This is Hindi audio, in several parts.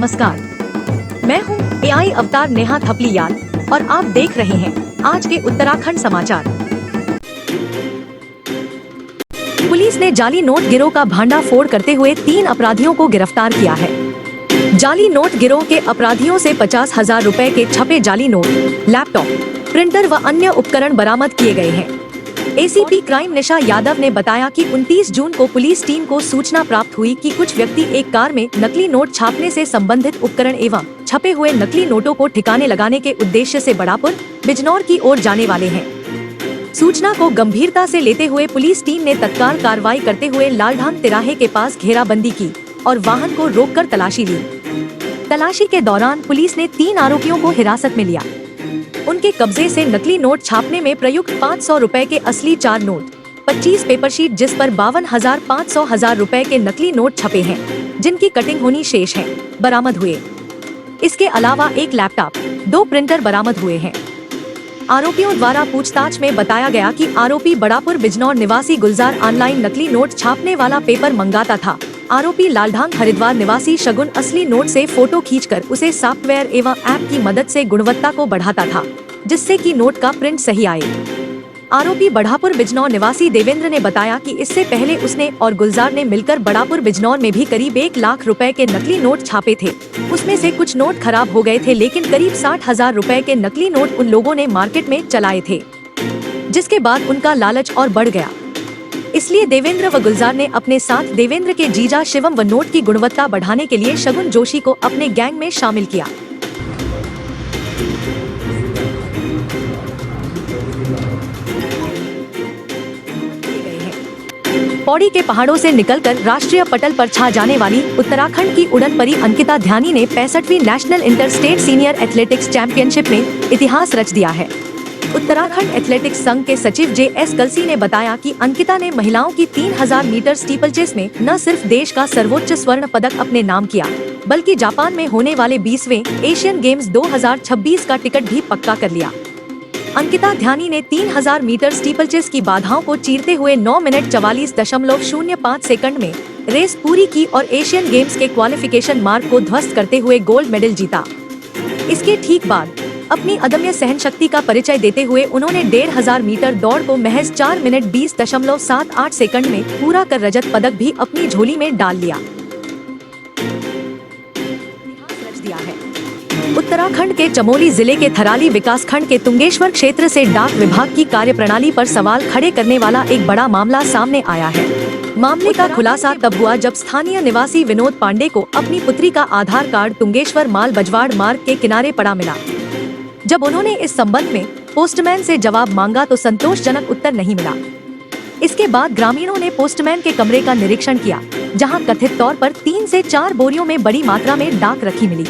नमस्कार, मैं हूँ एआई अवतार नेहा थपलियाल और आप देख रहे हैं आज के उत्तराखंड समाचार। पुलिस ने जाली नोट गिरोह का भांडाफोड़ करते हुए 3 अपराधियों को गिरफ्तार किया है। जाली नोट गिरोह के अपराधियों से 50,000 रुपए के छपे जाली नोट, लैपटॉप, प्रिंटर व अन्य उपकरण बरामद किए गए हैं। एसीपी क्राइम निशा यादव ने बताया कि 29 जून को पुलिस टीम को सूचना प्राप्त हुई कि कुछ व्यक्ति एक कार में नकली नोट छापने से संबंधित उपकरण एवं छपे हुए नकली नोटों को ठिकाने लगाने के उद्देश्य से बड़ापुर, बिजनौर की ओर जाने वाले हैं। सूचना को गंभीरता से लेते हुए पुलिस टीम ने तत्काल कार्रवाई करते हुए लालढांग तिराहे के पास घेराबंदी की और वाहन को रोककर तलाशी ली। तलाशी के दौरान पुलिस ने 3 आरोपियों को हिरासत में लिया। उनके कब्जे से नकली नोट छापने में प्रयुक्त 500 रुपए के असली 4 नोट, 25 पेपर शीट जिस पर 52,500 रुपए के नकली नोट छपे हैं, जिनकी कटिंग होनी शेष है, बरामद हुए। इसके अलावा एक लैपटॉप, 2 प्रिंटर बरामद हुए हैं। आरोपियों द्वारा पूछताछ में बताया गया कि आरोपी बड़ापुर बिजनौर निवासी गुलजार ऑनलाइन नकली नोट छापने वाला पेपर मंगाता था। आरोपी लालढांग हरिद्वार निवासी शगुन असली नोट से फोटो खींचकर उसे सॉफ्टवेयर एवं ऐप की मदद से गुणवत्ता को बढ़ाता था, जिससे कि नोट का प्रिंट सही आए। आरोपी बड़ापुर बिजनौर निवासी देवेंद्र ने बताया कि इससे पहले उसने और गुलजार ने मिलकर बड़ापुर बिजनौर में भी करीब 1 लाख रुपए के नकली नोट छापे थे। उसमें से कुछ नोट खराब हो गए थे, लेकिन करीब 60,000 रुपए के नकली नोट उन लोगों ने मार्केट में चलाए थे, जिसके बाद उनका लालच और बढ़ गया। इसलिए देवेंद्र व गुलजार ने अपने साथ देवेंद्र के जीजा शिवम व नोट की गुणवत्ता बढ़ाने के लिए शगुन जोशी को अपने गैंग में शामिल किया। पौड़ी के पहाड़ों से निकलकर राष्ट्रीय पटल पर छा जाने वाली उत्तराखंड की उड़न परी अंकिता ध्यानी ने 65वीं national inter state senior athletics championship में इतिहास रच दिया है। उत्तराखंड एथलेटिक्स संघ के सचिव JS कलसी ने बताया कि अंकिता ने महिलाओं की 3000 मीटर स्टीपलचेस में न सिर्फ देश का सर्वोच्च स्वर्ण पदक अपने नाम किया, बल्कि जापान में होने वाले 20वें एशियन गेम्स 2026 का टिकट भी पक्का कर लिया। अंकिता ध्यानी ने 3000 मीटर स्टीपलचेस की बाधाओं को चीरते हुए 9 मिनट 44.05 सेकंड में रेस पूरी की और एशियन गेम्स के क्वालिफिकेशन मार्क को ध्वस्त करते हुए गोल्ड मेडल जीता। इसके ठीक बाद अपनी अदम्य सहनशक्ति का परिचय देते हुए उन्होंने 1500 मीटर दौड़ को महज 4 मिनट 20.78 सेकंड में पूरा कर रजत पदक भी अपनी झोली में डाल लिया। उत्तराखंड के चमोली जिले के थराली विकास खंड के तुंगेश्वर क्षेत्र से डाक विभाग की कार्यप्रणाली पर सवाल खड़े करने वाला एक बड़ा मामला सामने आया है। मामले का खुलासा तब हुआ जब स्थानीय निवासी विनोद पांडे को अपनी पुत्री का आधार कार्ड तुंगेश्वर माल बजवाड़ मार्ग के किनारे पड़ा मिला। जब उन्होंने इस संबंध में पोस्टमैन से जवाब मांगा तो संतोषजनक उत्तर नहीं मिला। इसके बाद ग्रामीणों ने पोस्टमैन के कमरे का निरीक्षण किया, जहां कथित तौर पर 3 से 4 बोरियों में बड़ी मात्रा में डाक रखी मिली।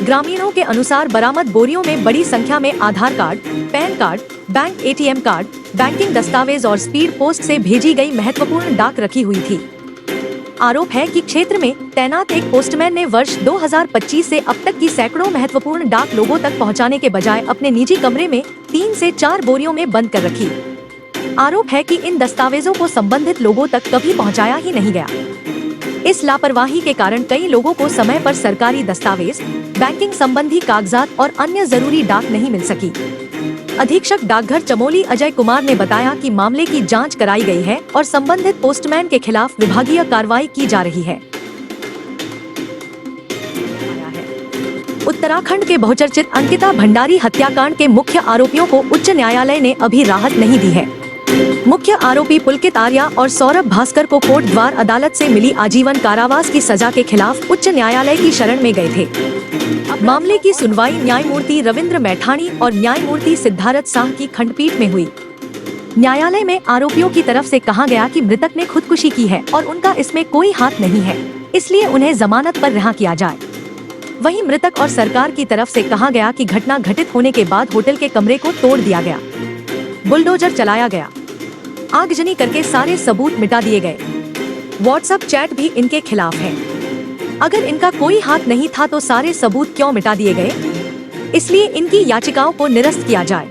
ग्रामीणों के अनुसार बरामद बोरियों में बड़ी संख्या में Aadhaar card, PAN card, bank ATM card, banking दस्तावेज और स्पीड पोस्ट से भेजी गई महत्वपूर्ण डाक रखी हुई थी। आरोप है कि क्षेत्र में तैनात एक पोस्टमैन ने वर्ष 2025 से अब तक की सैकड़ों महत्वपूर्ण डाक लोगों तक पहुंचाने के बजाय अपने निजी कमरे में 3 से 4 बोरियों में बंद कर रखी। आरोप है कि इन दस्तावेजों को संबंधित लोगों तक कभी पहुंचाया ही नहीं गया। इस लापरवाही के कारण कई लोगों को समय पर सरकारी दस्तावेज, बैंकिंग संबंधी कागजात और अन्य जरूरी डाक नहीं मिल सकी। अधीक्षक डाकघर चमोली अजय कुमार ने बताया कि मामले की जांच कराई गई है और संबंधित पोस्टमैन के खिलाफ विभागीय कार्रवाई की जा रही है। उत्तराखंड के बहुचर्चित अंकिता भंडारी हत्याकांड के मुख्य आरोपियों को उच्च न्यायालय ने अभी राहत नहीं दी है। मुख्य आरोपी पुलकित आर्या और सौरभ भास्कर को कोर्ट द्वार अदालत से मिली आजीवन कारावास की सजा के खिलाफ उच्च न्यायालय की शरण में गए थे। मामले की सुनवाई न्यायमूर्ति रविंद्र मैठानी और न्यायमूर्ति सिद्धार्थ शाह की खंडपीठ में हुई। न्यायालय में आरोपियों की तरफ से कहा गया कि मृतक ने खुदकुशी की है और उनका इसमें कोई हाथ नहीं है, इसलिए उन्हें जमानत पर रिहा किया जाए। वहीं मृतक और सरकार की तरफ से कहा गया कि घटना घटित होने के बाद होटल के कमरे को तोड़ दिया गया, बुलडोजर चलाया गया, आगजनी करके सारे सबूत मिटा दिए गए। व्हाट्सएप चैट भी इनके खिलाफ है। अगर इनका कोई हाथ नहीं था तो सारे सबूत क्यों मिटा दिए गए? इसलिए इनकी याचिकाओं को निरस्त किया जाए।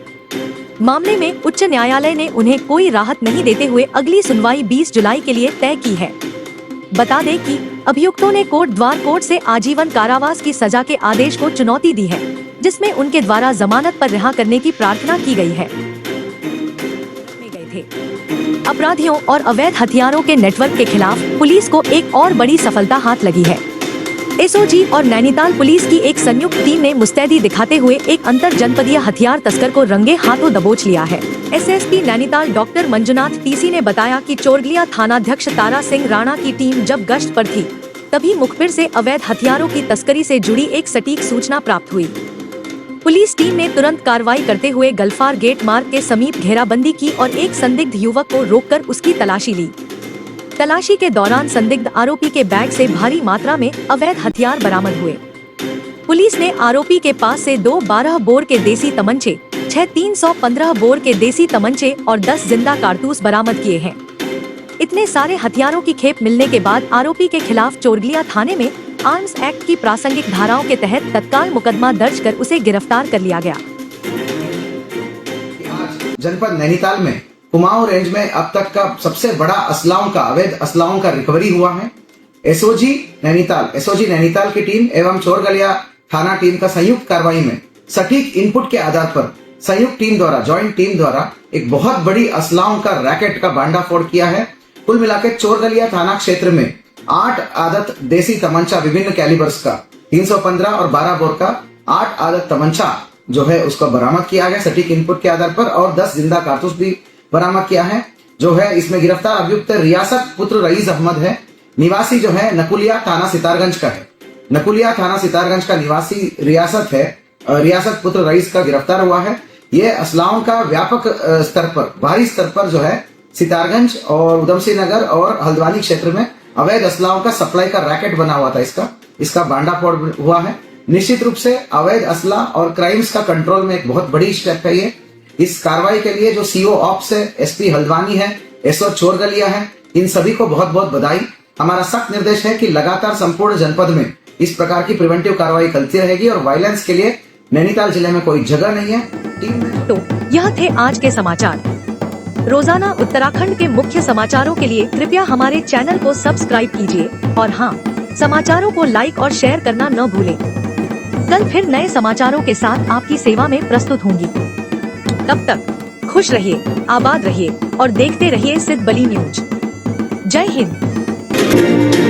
मामले में उच्च न्यायालय ने उन्हें कोई राहत नहीं देते हुए अगली सुनवाई 20 जुलाई के लिए तय की है। बता दें कि अभियुक्तों ने कोर्ट द्वार कोर्ट से आजीवन कारावास की सजा के आदेश को चुनौती दी है, जिसमें उनके द्वारा जमानत पर रिहा करने की प्रार्थना की गई है। अपराधियों और अवैध हथियारों के नेटवर्क के खिलाफ पुलिस को एक और बड़ी सफलता हाथ लगी है। एसओजी और नैनीताल पुलिस की एक संयुक्त टीम ने मुस्तैदी दिखाते हुए एक अंतर जनपदीय हथियार तस्कर को रंगे हाथों दबोच लिया है। SSP Nainital doctor Manjunath TC ने बताया कि चोरगलिया थानाध्यक्ष तारा सिंह राणा की टीम जब गश्त पर थी, तभी मुखबिर से अवैध हथियारों की तस्करी से जुड़ी एक सटीक सूचना प्राप्त हुई। पुलिस टीम ने तुरंत कार्रवाई करते हुए गल्फार गेट मार्ग के समीप घेराबंदी की और एक संदिग्ध युवक को रोककर उसकी तलाशी ली। तलाशी के दौरान संदिग्ध आरोपी के बैग से भारी मात्रा में अवैध हथियार बरामद हुए। पुलिस ने आरोपी के पास से 2 12 बोर के देसी तमंचे, 6 315 बोर के देसी तमंचे और 10 जिंदा कारतूस बरामद किए हैं। इतने सारे हथियारों की खेप मिलने के बाद आरोपी के खिलाफ चोरगलिया थाने में आर्म्स एक्ट की प्रासंगिक धाराओं के तहत तत्काल मुकदमा दर्ज कर उसे गिरफ्तार कर लिया गया। जनपद नैनीताल में कुमाऊं रेंज में अब तक का सबसे बड़ा अवैध असलाओं का रिकवरी हुआ है। एसओजी नैनीताल की टीम एवं चोरगलिया थाना टीम का संयुक्त कार्रवाई में सटीक इनपुट के आधार पर संयुक्त टीम द्वारा, जॉइंट टीम द्वारा एक बहुत बड़ी असलाओं का रैकेट का भांडाफोड़ किया है। कुल मिलाकर चोरगलिया थाना क्षेत्र में 8 आदत देसी तमंचा विभिन्न कैलिबर्स का 315 और 12 बोर का 8 आदत तमंचा जो है उसको बरामद किया गया सटीक इनपुट के आधार पर, और 10 जिंदा कारतूस भी बरामद किया है। जो है इसमें गिरफ्तार अभियुक्त रियासत पुत्र रईस अहमद है, निवासी जो है नकुलिया थाना सितारगंज का है। नकुलिया थाना सितारगंज का निवासी रियासत पुत्र रईस का गिरफ्तार हुआ है। ये असलाओं का व्यापक स्तर पर, भारी स्तर पर जो है सितारगंज और उधमसिंह नगर और हल्द्वानी क्षेत्र में अवैध असलाओं का सप्लाई का रैकेट बना हुआ था। इसका भांडाफोड़ हुआ है। निश्चित रूप से अवैध असला और क्राइम्स का कंट्रोल में एक बहुत बड़ी स्टेप है ये। इस कार्रवाई के लिए जो सीओ ऑप्स है, एसपी हल्द्वानी है, एसओ चोरगलिया है, इन सभी को बहुत बहुत बधाई। हमारा सख्त निर्देश है कि लगातार संपूर्ण जनपद में इस प्रकार की प्रिवेंटिव कार्रवाई चलती रहेगी और वायलेंस के लिए नैनीताल जिले में कोई जगह नहीं है। तो यह थे आज के समाचार। रोजाना उत्तराखंड के मुख्य समाचारों के लिए कृपया हमारे चैनल को सब्सक्राइब कीजिए और हाँ, समाचारों को लाइक और शेयर करना न भूलें। कल फिर नए समाचारों के साथ आपकी सेवा में प्रस्तुत होंगी। तब तक खुश रहिए, आबाद रहिए और देखते रहिए सिद्ध बली न्यूज। जय हिंद।